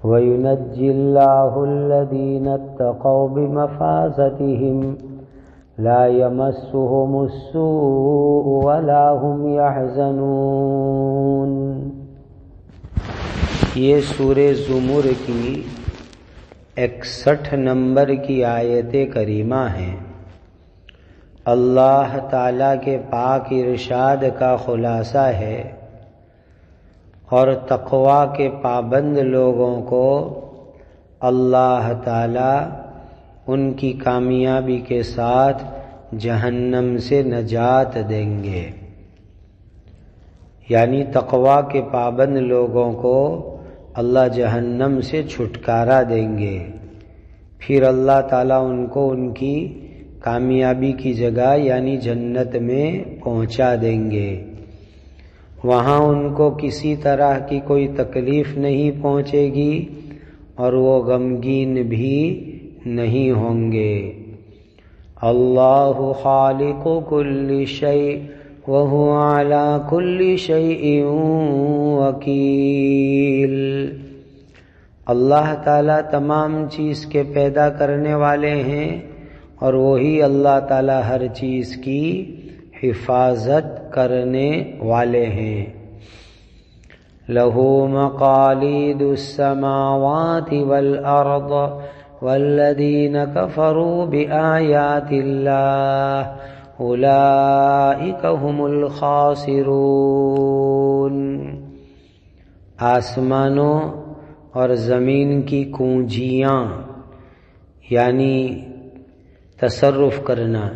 وَيُنَجِّي اللَّهُ الَّذِينَ اتَّقَوْا بِمَفَازَتِهِمْ لَا يَمَسُّهُمُ السُّوءُ وَلَا هُمْ يَحْزَنُونَ۔ یہ سورہ زمر کی 61 نمبر کی آیت کریمہ ہیں۔ اللہ تعالیٰ کے پاک ارشاد کا خلاصہ ہے اور تقوی کے پابند لوگوں کو اللہ تعالیٰ ان کی کامیابی کے ساتھ جہنم سے نجات دیں گے، یعنی تقوی کے پابند لوگوں کو اللہ جہنم سے چھٹکارا دیں گے، پھر اللہ تعالیٰ ان کو ان کی کامیابی کی جگہ یعنی جنت میں پہنچا دیں گے۔ وہاں ان کو کسی طرح کی کوئی تکلیف نہیں پہنچے گی اور وہ غمگین بھی نہیں ہوں گے۔ اللہ خالق کل شیء وہو علی کل شیء وکیل۔ اللہ تعالیٰ تمام چیز کے پیدا کرنے والے ہیں اور وہی اللہ تعالیٰ ہر چیز کی حفاظت کرنے والے ہیں۔ لَهُ مَقَالِيدُ السَّمَاوَاتِ وَالْأَرْضِ وَالَّذِينَ كَفَرُوا بِآيَاتِ اللَّهِ أُولَئِكَ هُمُ الْخَاسِرُونَ۔ آسمانوں اور زمین کی کنجیاں یعنی تصرف کرنا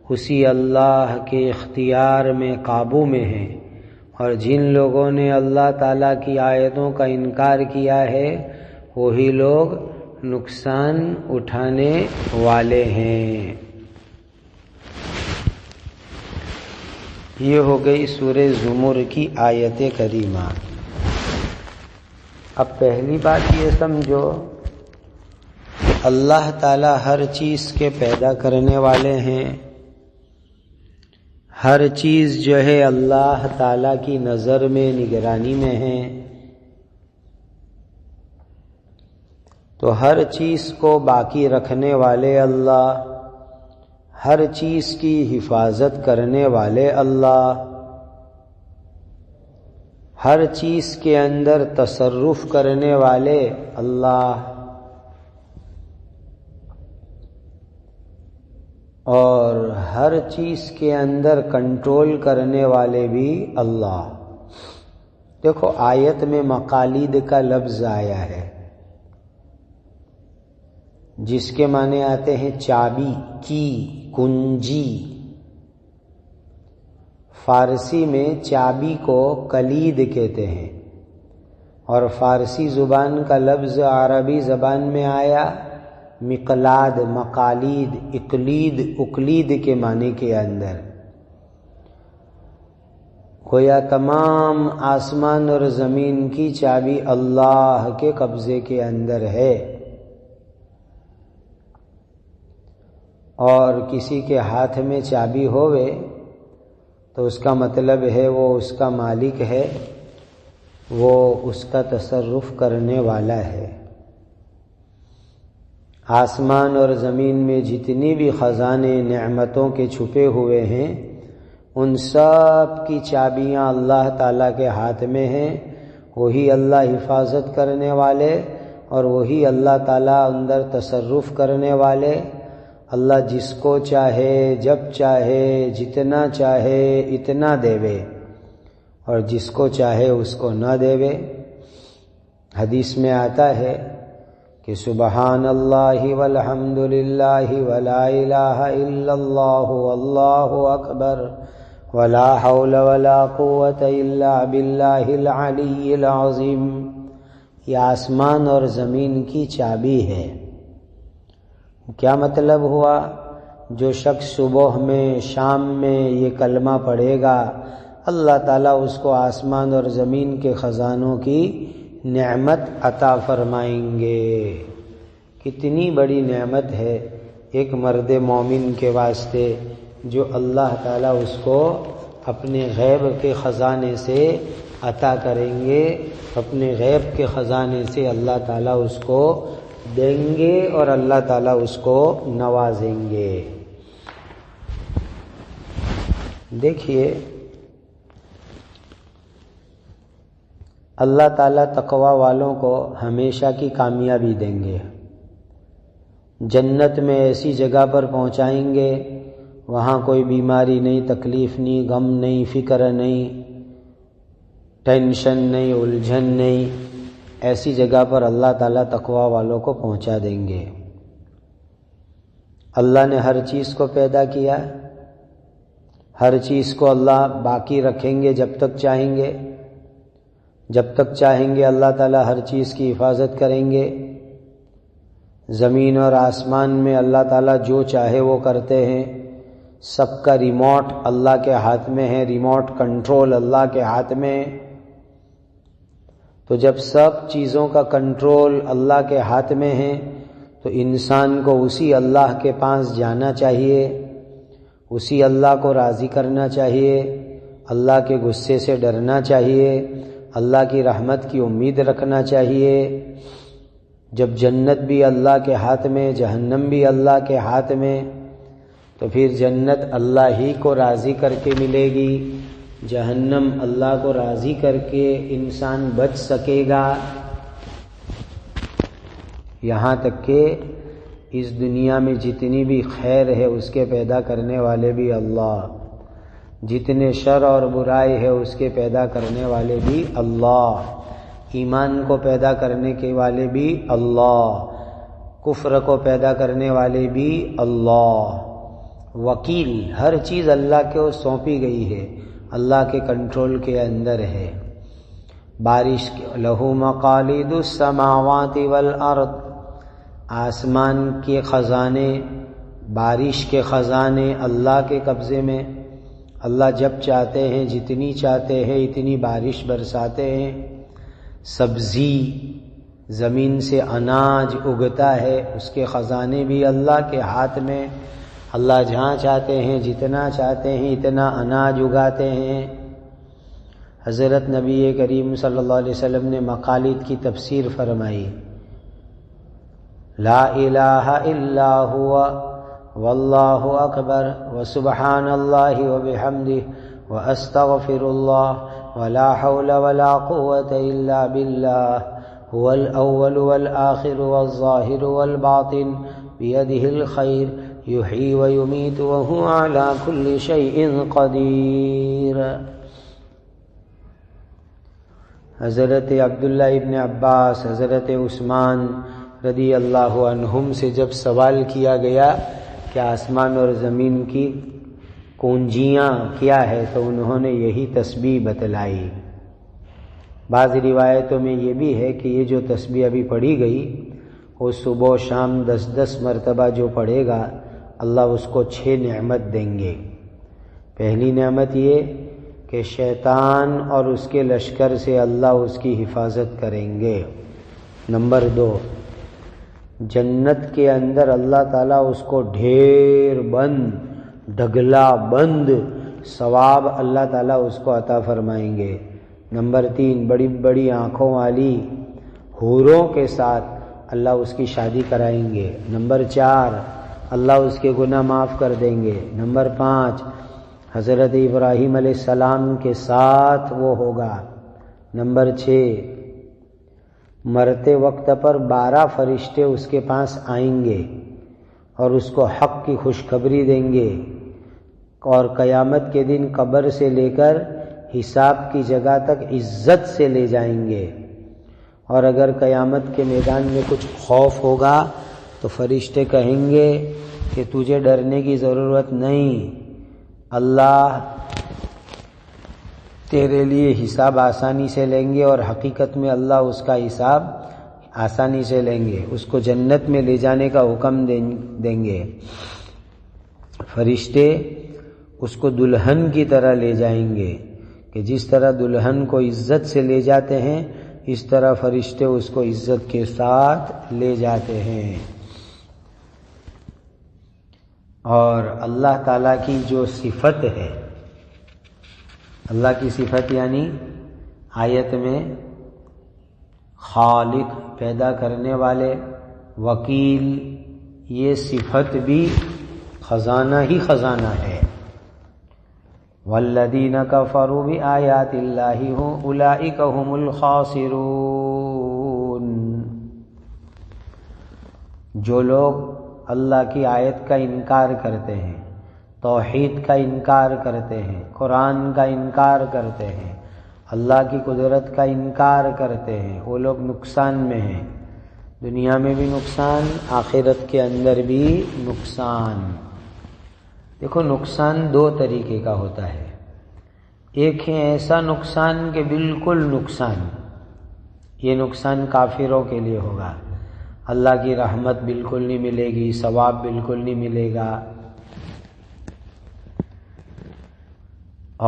اسی اللہ کے اختیار میں قابو میں ہے، اور جن لوگوں نے اللہ تعالیٰ کی آیتوں کا انکار کیا ہے وہی لوگ نقصان اٹھانے والے ہیں۔ یہ ہو گئی سورہ زمر کی آیت کریمہ۔ اب پہلی بات یہ سمجھو، اللہ تعالیٰ ہر چیز کے پیدا کرنے والے ہیں، ہر چیز جو ہے اللہ تعالیٰ کی نظر میں نگرانی میں ہے، تو ہر چیز کو باقی رکھنے والے اللہ، ہر چیز کی حفاظت کرنے والے اللہ، ہر چیز کے اندر تصرف کرنے والے اللہ، اور ہر چیز کے اندر کنٹرول کرنے والے بھی اللہ۔ دیکھو آیت میں مقالید کا لفظ آیا ہے جس کے معنی آتے ہیں چابی، کی، کنجی۔ فارسی میں چابی کو کلید کہتے ہیں، اور فارسی زبان کا لفظ عربی زبان میں آیا مقلاد، مقالید، اقلید، اقلید کے معنی کے اندر۔ گویا تمام آسمان اور زمین کی چابی اللہ کے قبضے کے اندر ہے، اور کسی کے ہاتھ میں چابی ہوئے تو اس کا مطلب ہے وہ اس کا مالک ہے، وہ اس کا تصرف کرنے والا ہے۔ آسمان اور زمین میں جتنی بھی خزانے نعمتوں کے چھپے ہوئے ہیں ان سب کی چابیاں اللہ تعالیٰ کے ہاتھ میں ہیں، وہی اللہ حفاظت کرنے والے اور وہی اللہ تعالیٰ اندر تصرف کرنے والے۔ اللہ جس کو چاہے جب چاہے جتنا چاہے اتنا دیوے، اور جس کو چاہے اس کو نہ دیوے۔ حدیث میں آتا ہے کہ سبحان اللہ والحمد للہ ولا الہ الا اللہ واللہ اکبر ولا حول ولا قوة الا باللہ العلی العظیم۔ یہ آسمان اور زمین کی چابی ہے۔ کیا مطلب ہوا؟ جو شخص صبح میں شام میں یہ کلمہ پڑھے گا اللہ تعالیٰ اس کو آسمان اور زمین کے خزانوں کی نعمت عطا فرمائیں گے۔ کتنی بڑی نعمت ہے ایک مرد مومن کے واسطے جو اللہ تعالیٰ اس کو اپنے غیب کے خزانے سے عطا کریں گے، اپنے غیب کے خزانے سے اللہ تعالیٰ اس کو دیں گے اور اللہ تعالیٰ اس کو نوازیں گے۔ دیکھیے اللہ تعالیٰ تقوی والوں کو ہمیشہ کی کامیابی دیں گے، جنت میں ایسی جگہ پر پہنچائیں گے وہاں کوئی بیماری نہیں، تکلیف نہیں، غم نہیں، فکر نہیں، ٹینشن نہیں، الجھن نہیں، ایسی جگہ پر اللہ تعالیٰ تقوی والوں کو پہنچا دیں گے۔ اللہ نے ہر چیز کو پیدا کیا، ہر چیز کو اللہ باقی رکھیں گے جب تک چاہیں گے، جب تک چاہیں گے اللہ تعالیٰ ہر چیز کی حفاظت کریں گے۔ زمین اور آسمان میں اللہ تعالیٰ جو چاہے وہ کرتے ہیں، سب کا ریموٹ اللہ کے ہاتھ میں ہے، ریموٹ کنٹرول اللہ کے ہاتھ میں ہے۔ تو جب سب چیزوں کا کنٹرول اللہ کے ہاتھ میں ہے تو انسان کو اسی اللہ کے پاس جانا چاہیے، اسی اللہ کو راضی کرنا چاہیے، اللہ کے غصے سے ڈرنا چاہیے، اللہ کی رحمت کی امید رکھنا چاہیے۔ جب جنت بھی اللہ کے ہاتھ میں، جہنم بھی اللہ کے ہاتھ میں، تو پھر جنت اللہ ہی کو راضی کر کے ملے گی، جہنم اللہ کو راضی کر کے انسان بچ سکے گا۔ یہاں تک کہ اس دنیا میں جتنی بھی خیر ہے اس کے پیدا کرنے والے بھی اللہ، جتنے شر اور برائی ہے اس کے پیدا کرنے والے بھی اللہ، ایمان کو پیدا کرنے کے والے بھی اللہ، کفر کو پیدا کرنے والے بھی اللہ، وکیل، ہر چیز اللہ کو سونپی گئی ہے، اللہ کے کنٹرول کے اندر ہے۔ بارش لہو مقالید السماوات والارض، آسمان کے خزانے، بارش کے خزانے اللہ کے قبضے میں، اللہ جب چاہتے ہیں، جتنی چاہتے ہیں اتنی بارش برساتے ہیں۔ سبزی، زمین سے اناج اگتا ہے، اس کے خزانے بھی اللہ کے ہاتھ میں، اللہ جہاں چاہتے ہیں، جتنا چاہتے ہیں اتنا اناج اگاتے ہیں۔ حضرت نبی کریم صلی اللہ علیہ وسلم نے مقالید کی تفسیر فرمائی، لا الہ الا ہوا واللہ اکبر وسبحان اللہ وبحمدہ واستغفر اللہ ولا حول ولا قوة الا باللہ هو الاول والآخر والظاہر والباطن بیدہ الخیر یحیی ویمیت وهو علی کل شیء قدیر۔ حضرت عبداللہ ابن عباس، حضرت عثمان رضی اللہ عنہم سے جب سوال کیا گیا کہ آسمان اور زمین کی کنجیاں کیا ہے تو انہوں نے یہی تسبیح بتلائی۔ بعض روایتوں میں یہ بھی ہے کہ یہ جو تسبیح ابھی پڑھی گئی وہ صبح و شام 10 مرتبہ جو پڑھے گا اللہ اس کو 6 نعمت دیں گے۔ پہلی نعمت یہ کہ شیطان اور اس کے لشکر سے اللہ اس کی حفاظت کریں گے۔ نمبر 2، جنت کے اندر اللہ تعالیٰ اس کو ڈھیر بند، ڈھگلا بند ثواب اللہ تعالیٰ اس کو عطا فرمائیں گے۔ نمبر 3، بڑی بڑی آنکھوں والی حوروں کے ساتھ اللہ اس کی شادی کرائیں گے۔ نمبر 4، اللہ اس کے گناہ معاف کر دیں گے۔ نمبر 5، حضرت ابراہیم علیہ السلام کے ساتھ وہ ہوگا۔ نمبر 6، مرتے وقت پر 12 فرشتے اس کے پاس آئیں گے اور اس کو حق کی خوشخبری دیں گے، اور قیامت کے دن قبر سے لے کر حساب کی جگہ تک عزت سے لے جائیں گے۔ اور اگر قیامت کے میدان میں کچھ خوف ہوگا تو فرشتے کہیں گے کہ تجھے ڈرنے کی ضرورت نہیں، اللہ تیرے لیے حساب آسانی سے لیں گے، اور حقیقت میں اللہ اس کا حساب آسانی سے لیں گے، اس کو جنت میں لے جانے کا حکم دیں گے۔ فرشتے اس کو دلہن کی طرح لے جائیں گے کہ جس طرح دلہن کو عزت سے لے جاتے ہیں اس طرح فرشتے اس کو عزت کے ساتھ لے جاتے ہیں۔ اور اللہ تعالیٰ کی جو صفت ہے، اللہ کی صفت یعنی آیت میں خالق پیدا کرنے والے، وکیل، یہ صفت بھی خزانہ ہی خزانہ ہے۔ والذین کفروا بآیات اللہ اولئک هم الخاسرون، جو لوگ اللہ کی آیت کا انکار کرتے ہیں، توحید کا انکار کرتے ہیں، قرآن کا انکار کرتے ہیں، اللہ کی قدرت کا انکار کرتے ہیں، وہ لوگ نقصان میں ہیں، دنیا میں بھی نقصان، آخرت کے اندر بھی نقصان۔ دیکھو نقصان دو طریقے کا ہوتا ہے، ایک ہے ایسا نقصان کہ بالکل نقصان، یہ نقصان کافروں کے لیے ہوگا، اللہ کی رحمت بالکل نہیں ملے گی، ثواب بالکل نہیں ملے گا،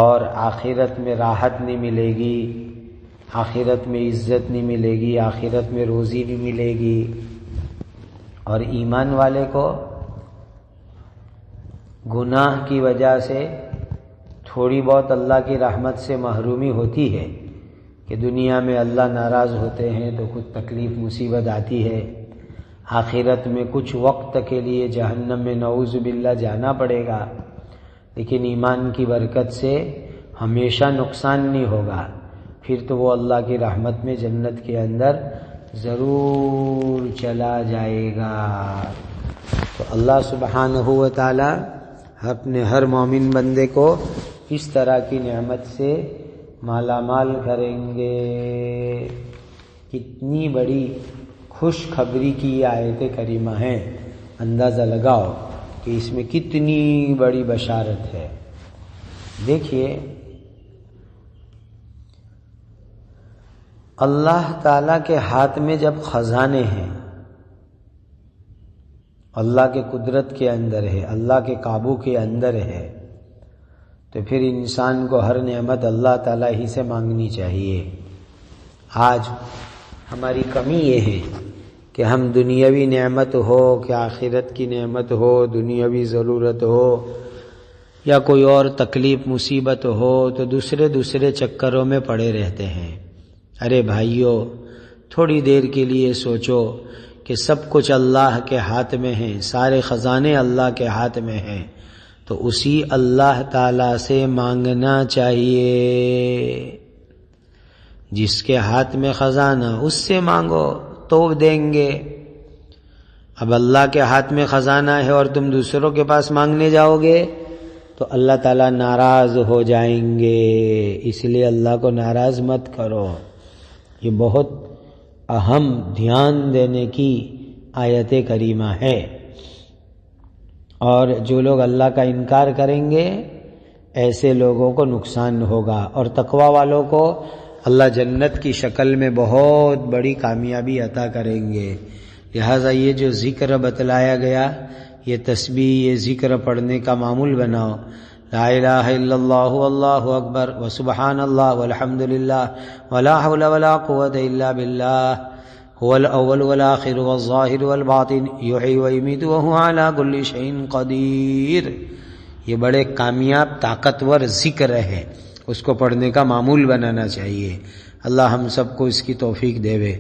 اور آخرت میں راحت نہیں ملے گی، آخرت میں عزت نہیں ملے گی، آخرت میں روزی نہیں ملے گی۔ اور ایمان والے کو گناہ کی وجہ سے تھوڑی بہت اللہ کی رحمت سے محرومی ہوتی ہے کہ دنیا میں اللہ ناراض ہوتے ہیں تو کچھ تکلیف مصیبت آتی ہے، آخرت میں کچھ وقت کے لیے جہنم میں نعوذ باللہ جانا پڑے گا، لیکن ایمان کی برکت سے ہمیشہ نقصان نہیں ہوگا، پھر تو وہ اللہ کی رحمت میں جنت کے اندر ضرور چلا جائے گا۔ تو اللہ سبحانہ و تعالی اپنے ہر مومن بندے کو اس طرح کی نعمت سے مالا مال کریں گے۔ کتنی بڑی خوشخبری کی یہ آیت کریمہ ہے، اندازہ لگاؤ کہ اس میں کتنی بڑی بشارت ہے۔ دیکھیے اللہ تعالیٰ کے ہاتھ میں جب خزانے ہیں، اللہ کے قدرت کے اندر ہے، اللہ کے قابو کے اندر ہے، تو پھر انسان کو ہر نعمت اللہ تعالیٰ ہی سے مانگنی چاہیے۔ آج ہماری کمی یہ ہے کہ ہم دنیاوی نعمت ہو کہ آخرت کی نعمت ہو، دنیاوی ضرورت ہو یا کوئی اور تکلیف مصیبت ہو تو دوسرے چکروں میں پڑے رہتے ہیں۔ ارے بھائیو، تھوڑی دیر کے لیے سوچو کہ سب کچھ اللہ کے ہاتھ میں ہے، سارے خزانے اللہ کے ہاتھ میں ہیں، تو اسی اللہ تعالی سے مانگنا چاہیے۔ جس کے ہاتھ میں خزانہ اس سے مانگو تو دیں گے۔ اب اللہ کے ہاتھ میں خزانہ ہے اور تم دوسروں کے پاس مانگنے جاؤ گے تو اللہ تعالیٰ ناراض ہو جائیں گے، اس لیے اللہ کو ناراض مت کرو۔ یہ بہت اہم دھیان دینے کی آیت کریمہ ہے۔ اور جو لوگ اللہ کا انکار کریں گے ایسے لوگوں کو نقصان ہوگا، اور تقوی والوں کو اللہ جنت کی شکل میں بہت بڑی کامیابی عطا کریں گے۔ لہٰذا یہ جو ذکر بتلایا گیا، یہ تسبیح، یہ ذکر پڑھنے کا معمول بناؤ۔ لا الہ الا اللہ واللہ اکبر وسبحان اللہ والحمد للہ ولا حول ولا قوة الا باللہ هو الاول والآخر والظاہر والباطن یحیی ویمیت وہو علی کل شیء قدیر۔ یہ بڑے کامیاب طاقتور ذکر ہے، اس کو پڑھنے کا معمول بنانا چاہیے۔ اللہ ہم سب کو اس کی توفیق دے۔